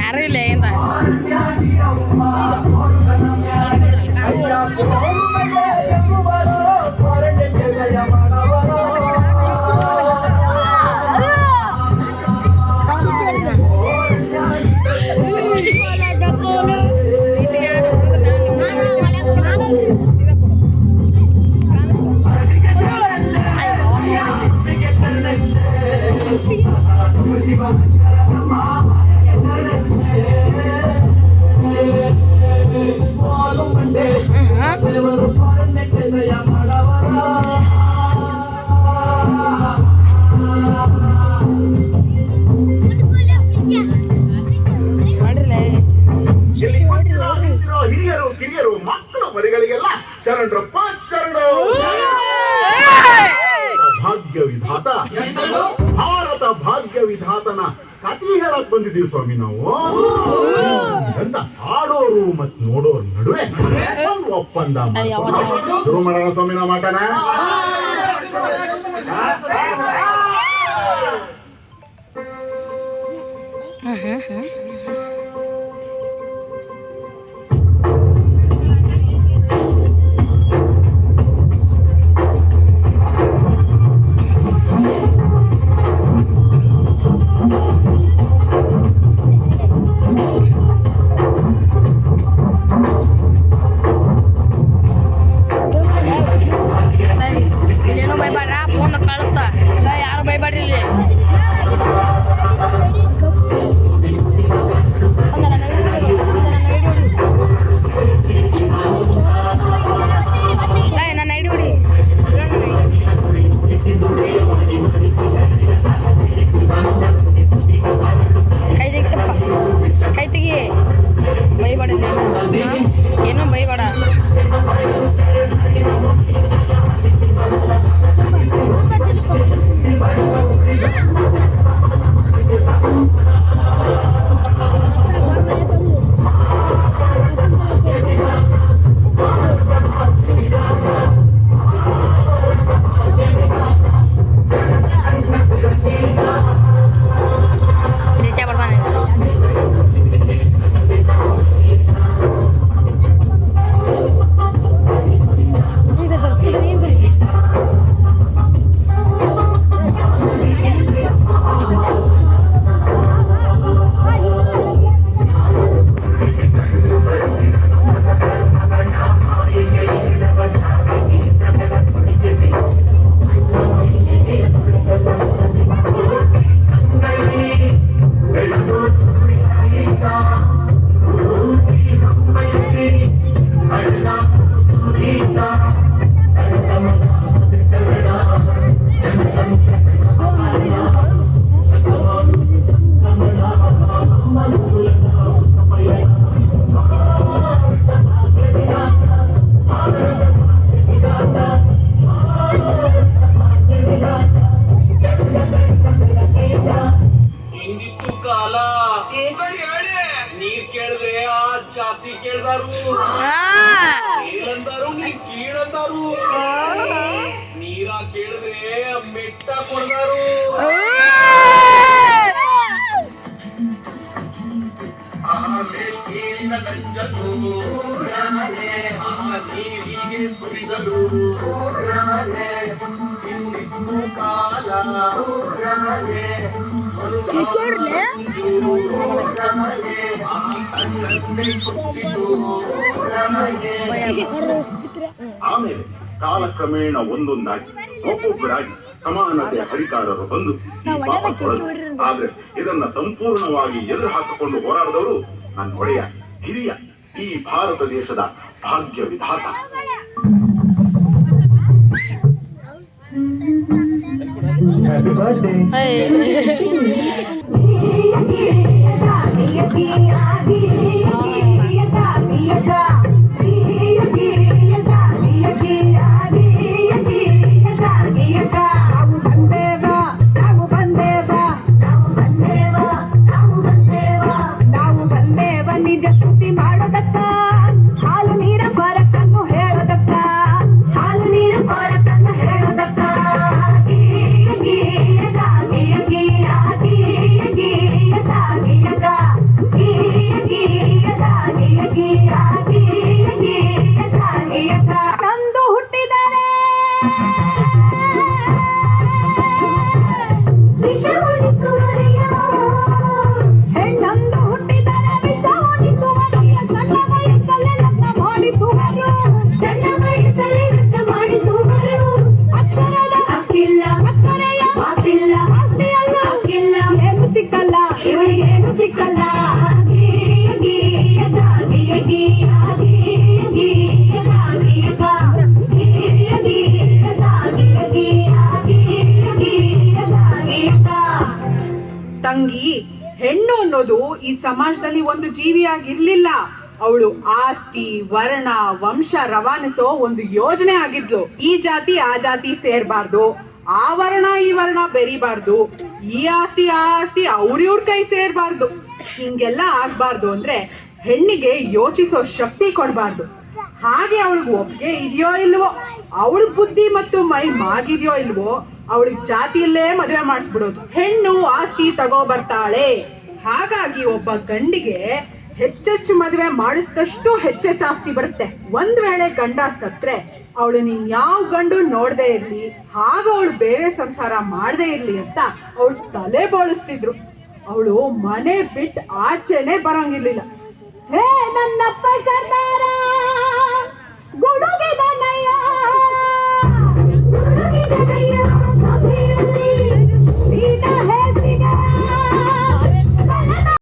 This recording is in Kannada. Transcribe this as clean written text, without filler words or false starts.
ಯಾರು ಇಲ್ಲ ಏನ ಹಿರಿಯರು ಕಿರಿಯರು ಮಕ್ಕಳು ಮರಿಗಳಿಗೆಲ್ಲ ಶರಣರಪ್ಪ ಶರಣು. ಭಾಗ್ಯ ವಿಧಾತ ಭಾರತ ಭಾಗ್ಯ ವಿಧಾತನ ಕಥೆ ಹೇಳಕ್ ಬಂದಿದ್ದೀವಿ ಸ್ವಾಮಿ ನಾವು. ಅಂತ ಆಡೋರು ಮತ್ ನೋಡೋರ್ ನಡುವೆ ಒಂದು ಒಪ್ಪಂದ ಶುರು ಮಾಡೋಣ ಸ್ವಾಮಿ ನಾವು ಮಾಟನ. ಏನು ಬೈಬೇಡ. ನೀರ್ ಕೇಳಿದ್ರೆ ಆ ಜಾತಿ ಕೇಳ್ದಾರು, ನೀರಂದಾರು ನೀ ಕೀಳಂದಾರು, ನೀರ ಕೇಳಿದ್ರೆ ಮೆಟ್ಟ ಕೊಡ್ದಾರು. ನೀರಿನ ಗಂಜಲು ನೀರಿಗೆ ಸುರಿದಲು ಇನ್ನಿತ್ತು ಕಾಲ ಆಮೇಲೆ ಕಾಲಕ್ರಮೇಣ ಒಂದೊಂದಾಗಿ ಒಬ್ಬೊಬ್ಬರಾಗಿ ಸಮಾನತೆಯ ಹರಿಕಾರರು ಬಂದು ಆದ್ರೆ ಇದನ್ನ ಸಂಪೂರ್ಣವಾಗಿ ಎದುರು ಹಾಕಿಕೊಂಡು ಹೋರಾಡಿದವರು ನನ್ನ ಒಡೆಯ ಹಿರಿಯ ಈ ಭಾರತ ದೇಶದ ಭಾಗ್ಯ ವಿಧಾತ. Yeah. ಹೆಣ್ಣೊಂದು ಹುಟ್ಟಿದರೆ ವಿಷ ಉಣಿಸುವರೆಯ ಸಣ್ಣ ವಯಸ್ಸಲ್ಲೇ ಲಗ್ನ ಮಾಡಿಸುವರು ಸಣ್ಣ ವಯಸ್ಸಲ್ಲೇ ಲಗ್ನ ಮಾಡಿಸುವರು ಅಕ್ಷರದ ಹಕ್ಕಿಲ್ಲ ಅಕ್ಕರೆಯ ಮಾತಿಲ್ಲ ಆಸ್ತಿಯಲ್ಲ ಹಕ್ಕಿಲ್ಲ ಏನು ಸಿಕ್ಕಲ್ಲ ಇವಳಿಗೆ ಏನು ಸಿಕ್ಕಲ್ಲ ತಂಗಿ, ಹೆಣ್ಣು ಅನ್ನೋದು ಈ ಸಮಾಜದಲ್ಲಿ ಒಂದು ಜೀವಿಯಾಗಿರ್ಲಿಲ್ಲ. ಅವಳು ಆಸ್ತಿ, ವರ್ಣ, ವಂಶ ರವಾನಿಸೋ ಒಂದು ಯೋಜನೆ ಆಗಿದ್ಲು. ಈ ಜಾತಿ ಆ ಜಾತಿ ಸೇರ್ಬಾರ್ದು, ಆ ವರ್ಣ ಈ ವರ್ಣ ಬೆರಿಬಾರ್ದು, ಈ ಆಸ್ತಿ ಆ ಆಸ್ತಿ ಅವ್ರಿವ್ರ ಕೈ ಸೇರ್ಬಾರ್ದು. ಹಿಂಗೆಲ್ಲ ಆಗ್ಬಾರ್ದು ಅಂದ್ರೆ ಹೆಣ್ಣಿಗೆ ಯೋಚಿಸೋ ಶಕ್ತಿ ಕೊಡ್ಬಾರ್ದು. ಹಾಗೆ ಅವಳಿಗೆ ಒಪ್ಪಿಗೆ ಇದೆಯೋ ಇಲ್ವೋ, ಅವಳ ಬುದ್ಧಿ ಮತ್ತು ಮೈ ಮಾಗಿದೆಯೋ ಇಲ್ವೋ, ಅವಳಿಗೆ ಜಾತಿಯಲ್ಲೇ ಮದುವೆ ಮಾಡಿಸ್ಬಿಡೋದು. ಹೆಣ್ಣು ಆಸ್ತಿ ತಗೋ ಬರ್ತಾಳೆ. ಹಾಗಾಗಿ ಒಬ್ಬ ಗಂಡಿಗೆ ಹೆಚ್ಚೆಚ್ಚು ಮದುವೆ ಮಾಡಿಸಿದಷ್ಟು ಹೆಚ್ಚೆಚ್ಚು ಆಸ್ತಿ ಬರುತ್ತೆ. ಒಂದ್ ವೇಳೆ ಗಂಡ ಸತ್ರೆ ಅವಳು ನೀನ್ ಯಾವ ಗಂಡು ನೋಡದೆ ಇರ್ಲಿ, ಹಾಗ ಅವಳು ಬೇರೆ ಸಂಸಾರ ಮಾಡದೇ ಇರ್ಲಿ ಅಂತ ಅವಳು ತಲೆ ಬೋಳಿಸ್ತಿದ್ರು. ಅವಳು ಮನೆ ಬಿಟ್ಟು ಆಚೆನೆ ಬರಂಗಿರ್ಲಿಲ್ಲ. ಹೇ ನನ್ನಪ್ಪ ಸರ್ದಾರ